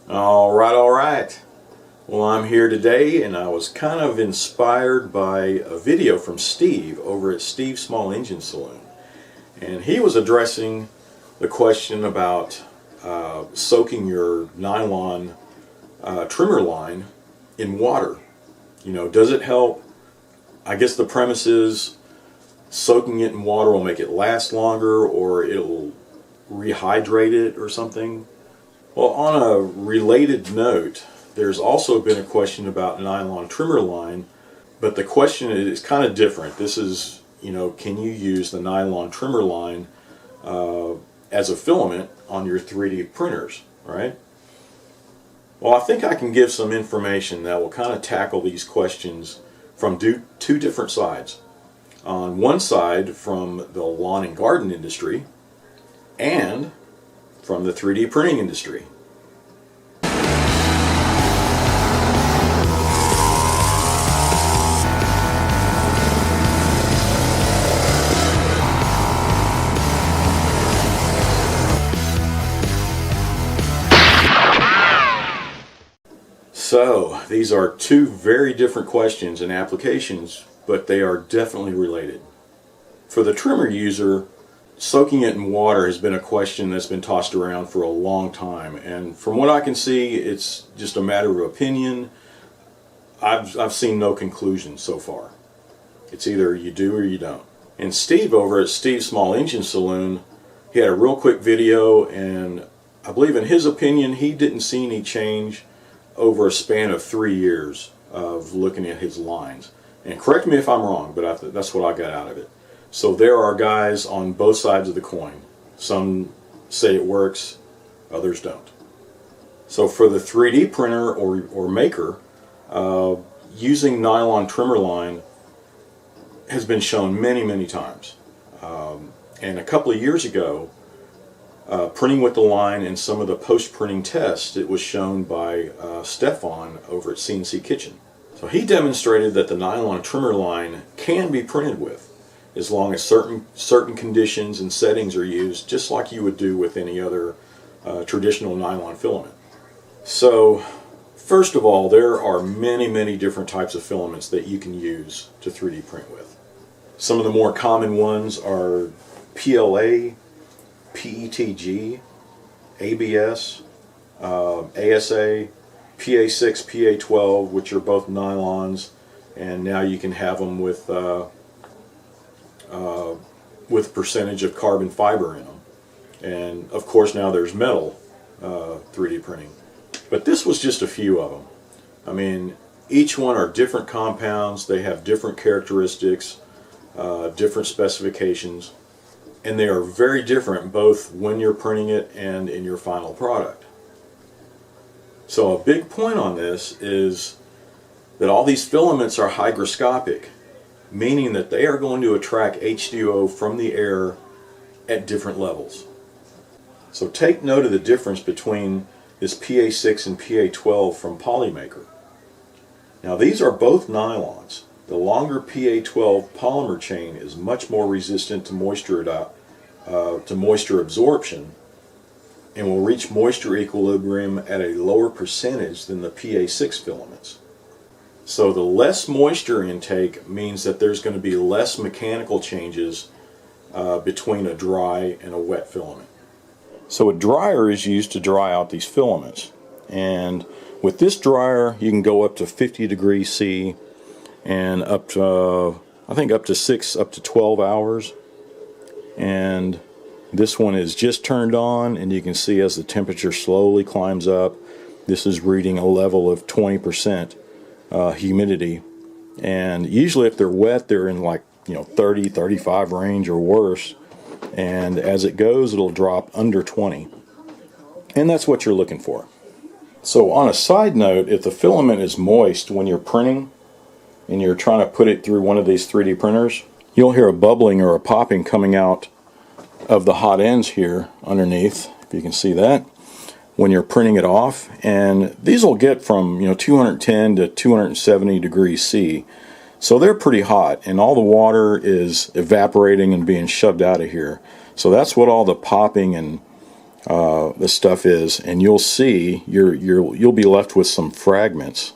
All right. Well, I'm here today, and I was kind of inspired by a video from Steve over at Steve's Small Engine Saloon. And he was addressing the question about soaking your nylon trimmer line in water. You know, does it help? I guess the premise is soaking it in water will make it last longer, or it'll rehydrate it or something. Well, on a related note, there's also been a question about nylon trimmer line, but the question is kind of different. This is, you know, can you use the nylon trimmer line as a filament on your 3D printers, right? Well, I think I can give some information that will kind of tackle these questions from two different sides. On one side, from the lawn and garden industry, and from the 3D printing industry. So, these are two very different questions and applications, but they are definitely related. For the trimmer user, soaking it in water has been a question that's been tossed around for a long time, and from what I can see, it's just a matter of opinion. I've seen no conclusion so far. It's either you do or you don't. And Steve over at Steve's Small Engine Saloon, he had a real quick video, and I believe in his opinion he didn't see any change over a span of 3 years of looking at his lines. And correct me if I'm wrong, but that's what I got out of it. So there are guys on both sides of the coin. Some say it works, others don't. So for the 3D printer or maker, using nylon trimmer line has been shown many times. And a couple of years ago, printing with the line and some of the post-printing tests, it was shown by Stefan over at CNC Kitchen. So he demonstrated that the nylon trimmer line can be printed with, as long as certain conditions and settings are used, just like you would do with any other traditional nylon filament. So first of all, there are many different types of filaments that you can use to 3D print with. Some of the more common ones are PLA, PETG, ABS, ASA, PA6, PA12, which are both nylons, and now you can have them with percentage of carbon fiber in them. And of course now there's metal 3D printing. But this was just a few of them. I mean, each one are different compounds, they have different characteristics, different specifications, and they are very different both when you're printing it and in your final product. So a big point on this is that all these filaments are hygroscopic, meaning that they are going to attract H2O from the air at different levels. So take note of the difference between this PA6 and PA12 from Polymaker. Now these are both nylons. The longer PA12 polymer chain is much more resistant to moisture absorption and will reach moisture equilibrium at a lower percentage than the PA6 filaments. So the less moisture intake means that there's going to be less mechanical changes between a dry and a wet filament. So a dryer is used to dry out these filaments, and with this dryer you can go up to 50 degrees C and up to I think up to 12 hours. And this one is just turned on, and you can see as the temperature slowly climbs up, this is reading a level of 20% humidity. And usually if they're wet, they're in like 30, 35 range or worse. And as it goes, it'll drop under 20. And that's what you're looking for. So on a side note, if the filament is moist when you're printing and you're trying to put it through one of these 3D printers, you'll hear a bubbling or a popping coming out of the hot ends here underneath, if you can see that, when you're printing it off. And these will get from 210 to 270 degrees C. So they're pretty hot, and all the water is evaporating and being shoved out of here. So that's what all the popping and the stuff is, and you'll see you'll be left with some fragments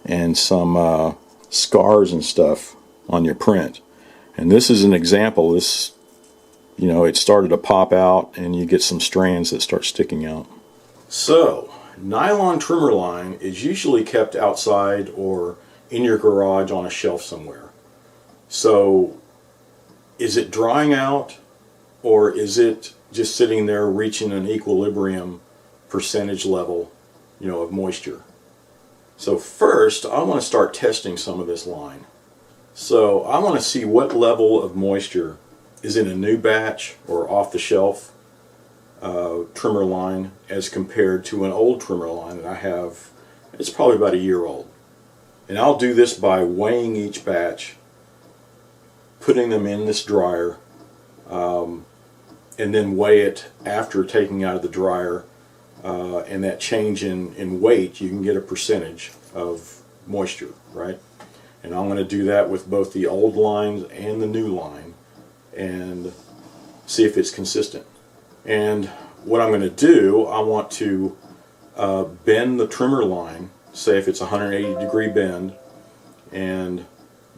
and some scars and stuff on your print. And this is an example. This, it started to pop out, and you get some strands that start sticking out. So, nylon trimmer line is usually kept outside or in your garage on a shelf somewhere. So, is it drying out, or is it just sitting there reaching an equilibrium percentage level, of moisture? So first, I want to start testing some of this line. So I want to see what level of moisture is in a new batch or off-the-shelf trimmer line as compared to an old trimmer line that I have. It's probably about a year old. And I'll do this by weighing each batch, putting them in this dryer, and then weigh it after taking out of the dryer. And that change in weight, you can get a percentage of moisture, right? And I'm going to do that with both the old lines and the new line and see if it's consistent. And what I'm going to do, I want to bend the trimmer line, say if it's a 180-degree bend, and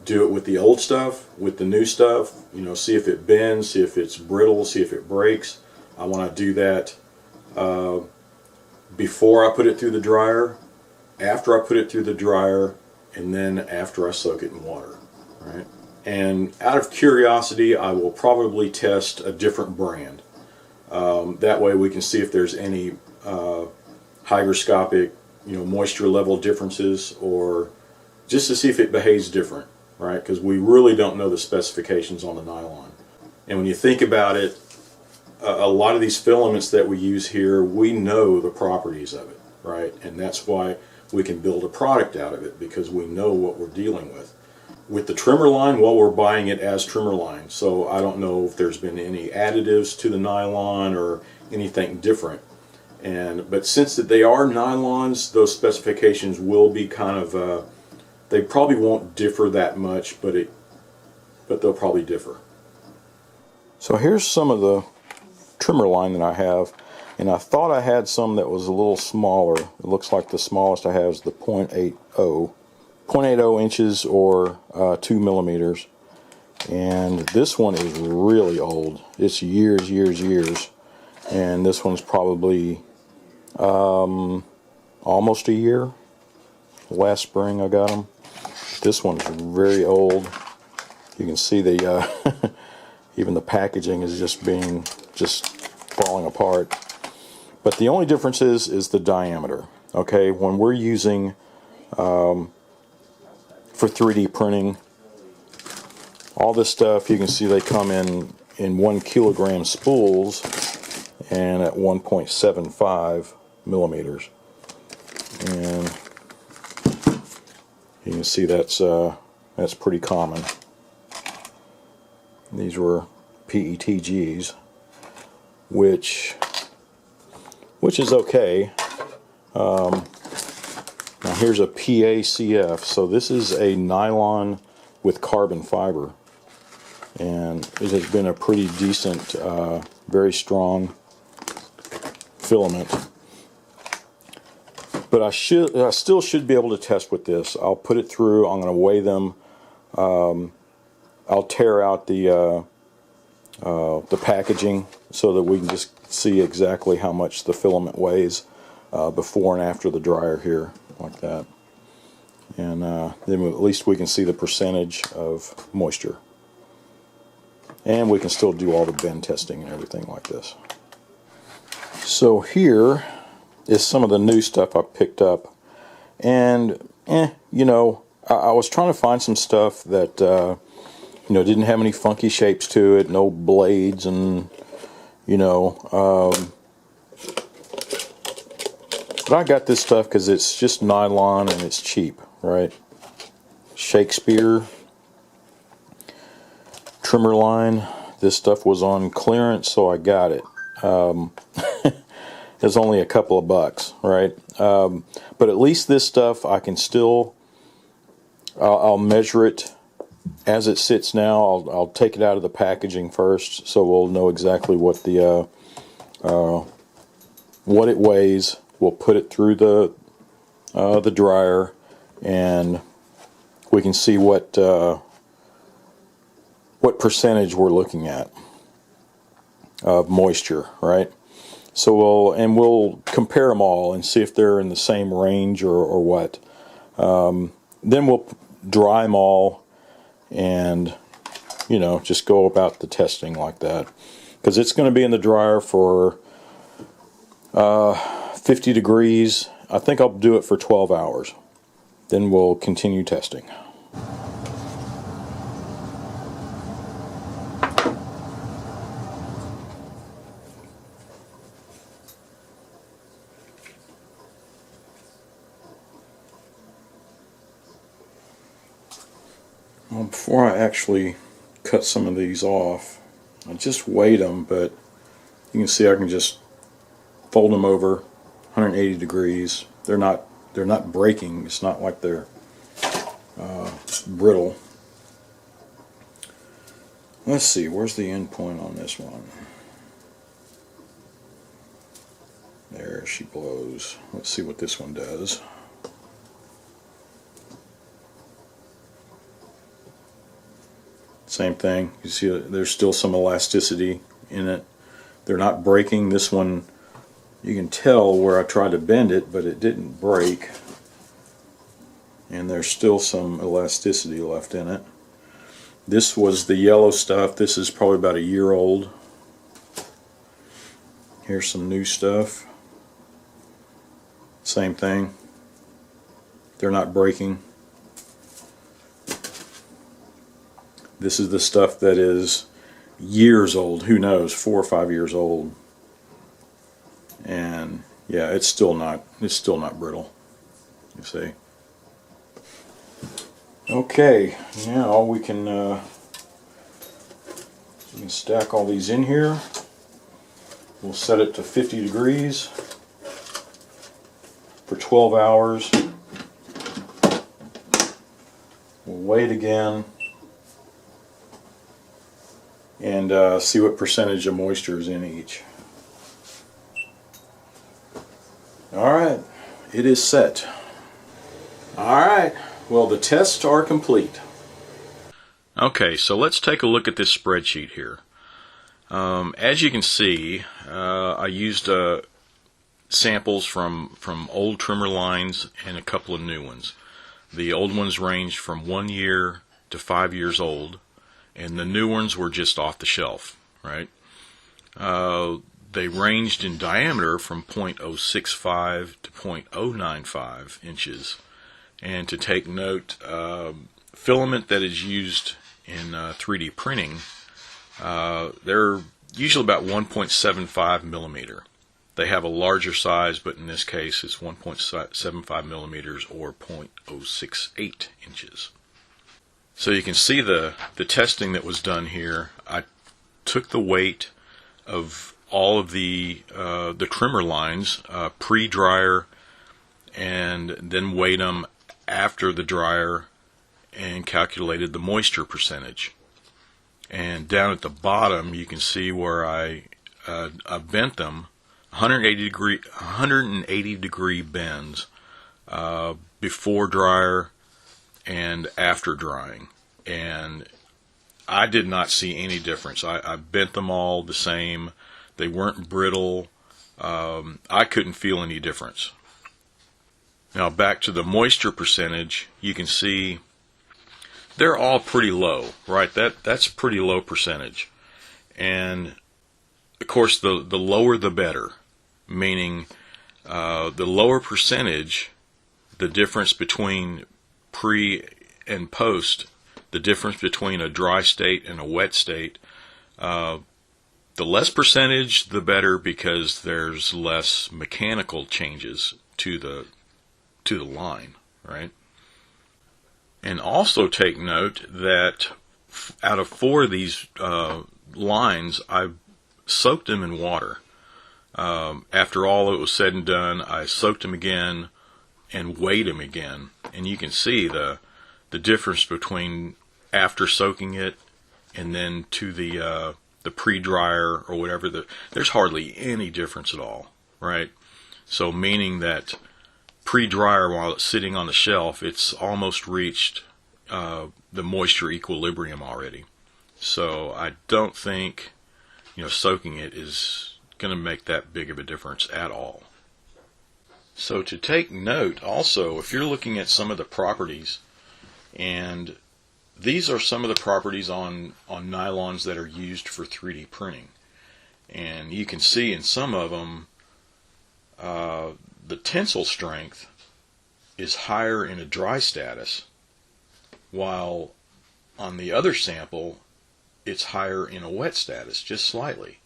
do it with the old stuff, with the new stuff, see if it bends, see if it's brittle, see if it breaks. I want to do that before I put it through the dryer, after I put it through the dryer, and then after I soak it in water, right? And out of curiosity, I will probably test a different brand. That way we can see if there's any hygroscopic, moisture level differences, or just to see if it behaves different, right? Because we really don't know the specifications on the nylon. And when you think about it, a lot of these filaments that we use here, we know the properties of it, right? And that's why we can build a product out of it, because we know what we're dealing with. With the trimmer line, well, we're buying it as trimmer line, so I don't know if there's been any additives to the nylon or anything different. But since that they are nylons, those specifications will be kind of, they probably won't differ that much, but they'll probably differ. So here's some of the trimmer line that I have, and I thought I had some that was a little smaller. It looks like the smallest I have is the 0.80 inches or 2 millimeters, and this one is really old. It's years, and this one's probably almost a year. Last spring I got them. This one's very old. You can see the even the packaging is just falling apart. But the only difference is the diameter. Okay, when we're using for 3D printing, all this stuff, you can see they come in 1 kilogram spools and at 1.75 millimeters. And you can see that's pretty common. These were PETGs, which is okay. Now here's a PACF. So this is a nylon with carbon fiber, and it has been a pretty decent, very strong filament. But I still should be able to test with this. I'll put it through. I'm going to weigh them. I'll tear out the packaging so that we can just see exactly how much the filament weighs before and after the dryer here, like that. And then at least we can see the percentage of moisture. And we can still do all the bend testing and everything like this. So here is some of the new stuff I picked up. And, I was trying to find some stuff that, didn't have any funky shapes to it, no blades, and, but I got this stuff because it's just nylon and it's cheap, right? Shakespeare trimmer line. This stuff was on clearance, so I got it. It's only a couple of bucks, right? But at least this stuff I can still, I'll measure it as it sits now. I'll take it out of the packaging first, so we'll know exactly what the what it weighs. We'll put it through the dryer, and we can see what percentage we're looking at of moisture, right? So we'll compare them all and see if they're in the same range or what. Then we'll dry them all and, you know, just go about the testing like that, because it's going to be in the dryer for 50 degrees. I think I'll do it for 12 hours. Then we'll continue testing. Well, before I actually cut some of these off, I just weighed them, but you can see I can just fold them over 180 degrees. They're not breaking. It's not like they're brittle. Let's see, where's the end point on this one? There she blows. Let's see what this one does. Same thing. You see there's still some elasticity in it. They're not breaking. This one, you can tell where I tried to bend it, but it didn't break. And there's still some elasticity left in it. This was the yellow stuff. This is probably about a year old. Here's some new stuff. Same thing. They're not breaking. This is the stuff that is years old. Who knows? 4 or 5 years old. And yeah, it's still not brittle. You see. Okay, now we can stack all these in here. We'll set it to 50 degrees for 12 hours. We'll weigh it again and see what percentage of moisture is in each. Alright, it is set. Alright, well, the tests are complete. Okay, so let's take a look at this spreadsheet here. As you can see, I used samples from old trimmer lines and a couple of new ones. The old ones ranged from 1 year to 5 years old, and the new ones were just off the shelf, right? They ranged in diameter from 0.065 to 0.095 inches. And to take note, filament that is used in 3D printing, they're usually about 1.75 millimeter. They have a larger size, but in this case it's 1.75 millimeters or 0.068 inches. So you can see the testing that was done here. I took the weight of all of the trimmer lines pre-dryer, and then weighed them after the dryer and calculated the moisture percentage. And down at the bottom you can see where I bent them 180 degree bends before dryer and after drying, and I did not see any difference. I bent them all the same. They weren't brittle. I couldn't feel any difference. Now back to the moisture percentage, you can see they're all pretty low, right? That's pretty low percentage. And of course the lower the better, meaning the lower percentage, the difference between pre and post, the difference between a dry state and a wet state, the less percentage the better, because there's less mechanical changes to the line, right? And also take note that out of 4 of these lines, I soaked them in water. After all it was said and done, I soaked them again and weighed them again, and you can see the difference between after soaking it and then to the pre-dryer or whatever. There's hardly any difference at all, right? So meaning that pre-dryer, while it's sitting on the shelf, it's almost reached the moisture equilibrium already. So I don't think, soaking it is going to make that big of a difference at all. So to take note also, if you're looking at some of the properties, and these are some of the properties on nylons that are used for 3D printing, and you can see in some of them the tensile strength is higher in a dry status, while on the other sample it's higher in a wet status, just slightly.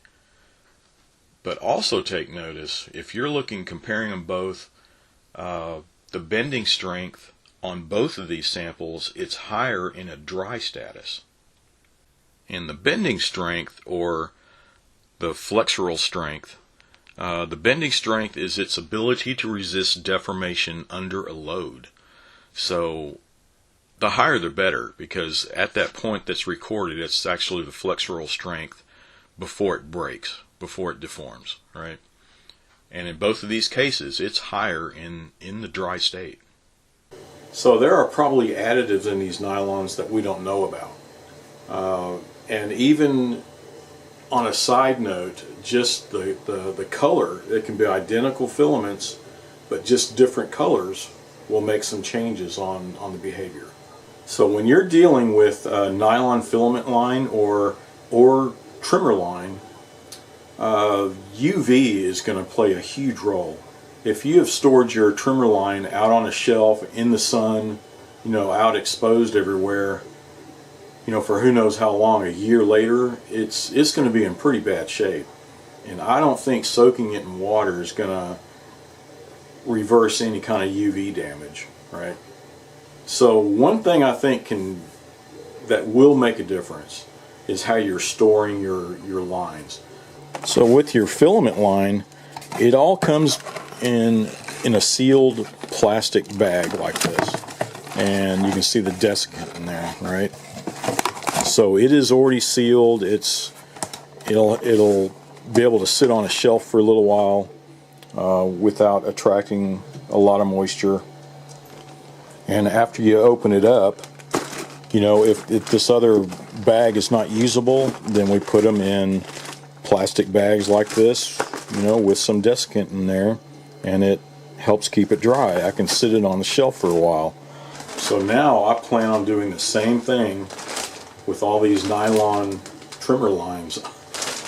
But also take notice, if you're comparing them both, the bending strength on both of these samples, it's higher in a dry status. And the bending strength, or the flexural strength, the bending strength is its ability to resist deformation under a load. So the higher the better, because at that point that's recorded, it's actually the flexural strength before it breaks, before it deforms, right? And in both of these cases, it's higher in the dry state. So there are probably additives in these nylons that we don't know about. And even on a side note, just the color, it can be identical filaments, but just different colors will make some changes on the behavior. So when you're dealing with a nylon filament line or trimmer line, UV is going to play a huge role. If you have stored your trimmer line out on a shelf in the sun, out exposed everywhere, for who knows how long, a year later, it's going to be in pretty bad shape. And I don't think soaking it in water is going to reverse any kind of UV damage, right? So one thing I think that will make a difference is how you're storing your lines. So with your filament line, it all comes in a sealed plastic bag like this, and you can see the desiccant in there, right? So it is already sealed. It'll be able to sit on a shelf for a little while without attracting a lot of moisture. And after you open it up, if this other bag is not usable, then we put them in plastic bags like this, with some desiccant in there, and it helps keep it dry. I can sit it on the shelf for a while. So now I plan on doing the same thing with all these nylon trimmer lines.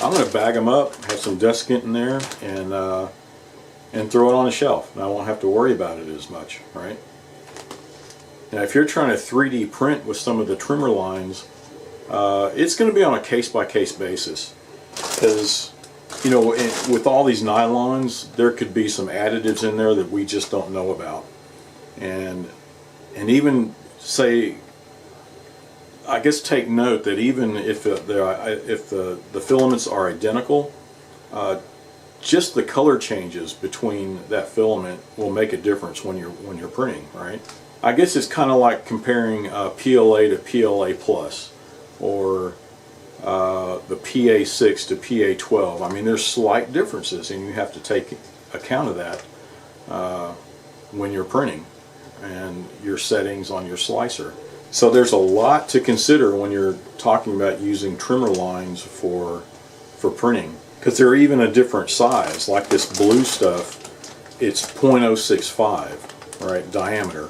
I'm going to bag them up, have some desiccant in there, and throw it on a shelf. And I won't have to worry about it as much, right? Now if you're trying to 3D print with some of the trimmer lines, it's going to be on a case-by-case basis. Because, with all these nylons, there could be some additives in there that we just don't know about. And even say, I guess take note that even if the filaments are identical, just the color changes between that filament will make a difference when you're printing, right? I guess it's kind of like comparing PLA to PLA plus, or the PA6 to PA12. I mean, there's slight differences, and you have to take account of that when you're printing and your settings on your slicer. So there's a lot to consider when you're talking about using trimmer lines for printing, because they're even a different size. Like this blue stuff, it's 0.065, right, diameter.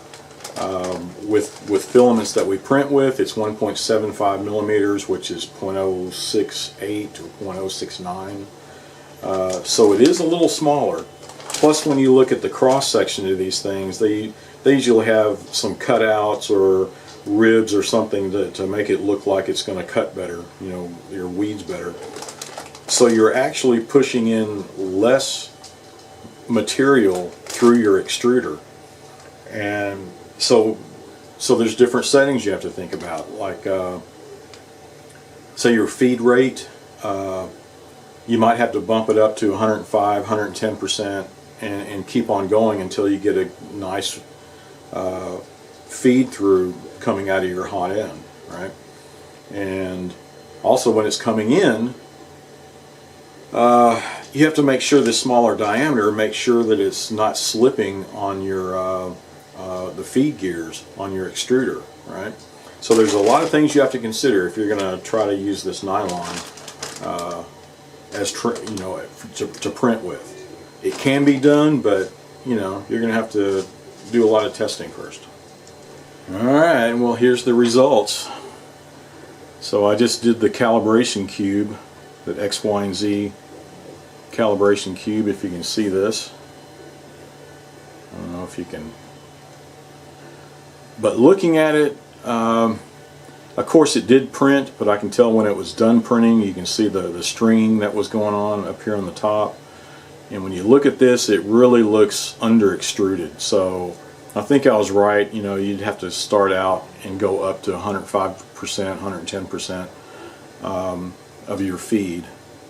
With filaments that we print with, it's 1.75 millimeters, which is 0.068 or 0.069. So it is a little smaller. Plus, when you look at the cross section of these things, they usually have some cutouts or ribs or something to make it look like it's going to cut better, your weeds better. So you're actually pushing in less material through your extruder. And so there's different settings you have to think about, like say your feed rate, you might have to bump it up to 105, 110% and keep on going until you get a nice feed through coming out of your hot end, right? And also when it's coming in, you have to make sure the smaller diameter, make sure that it's not slipping on your the feed gears on your extruder, right? So there's a lot of things you have to consider if you're going to try to use this nylon as to print with. It can be done, but you're going to have to do a lot of testing first. Alright, well, here's the results. So I just did the calibration cube, that X, Y, and Z calibration cube, if you can see this. I don't know if you can, but looking at it, of course it did print, but I can tell when it was done printing. You can see the string that was going on up here on the top, and when you look at this, it really looks under extruded. So I think I was right. You'd have to start out and go up to 105%, 110% of your feed,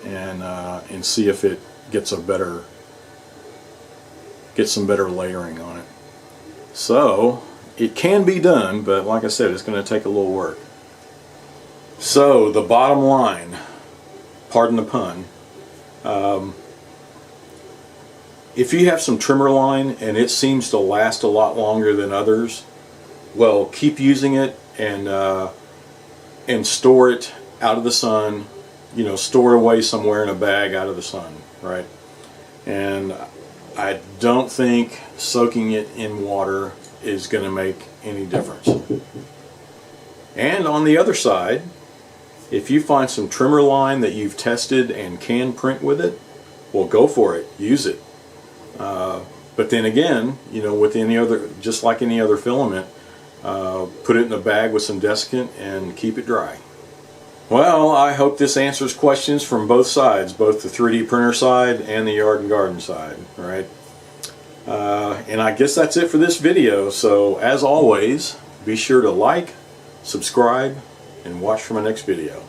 and see if it gets some better layering on it. So it can be done, but like I said, it's going to take a little work. So the bottom line, pardon the pun, if you have some trimmer line and it seems to last a lot longer than others, well, keep using it and store it out of the sun. Store it away somewhere in a bag out of the sun, right? And I don't think soaking it in water is going to make any difference. And on the other side, if you find some trimmer line that you've tested and can print with it, well, go for it, use it. But then again, with any other, just like any other filament, put it in a bag with some desiccant and keep it dry. Well, I hope this answers questions from both sides, both the 3D printer side and the yard and garden side, right? And I guess that's it for this video. So as always, be sure to like, subscribe, and watch for my next video.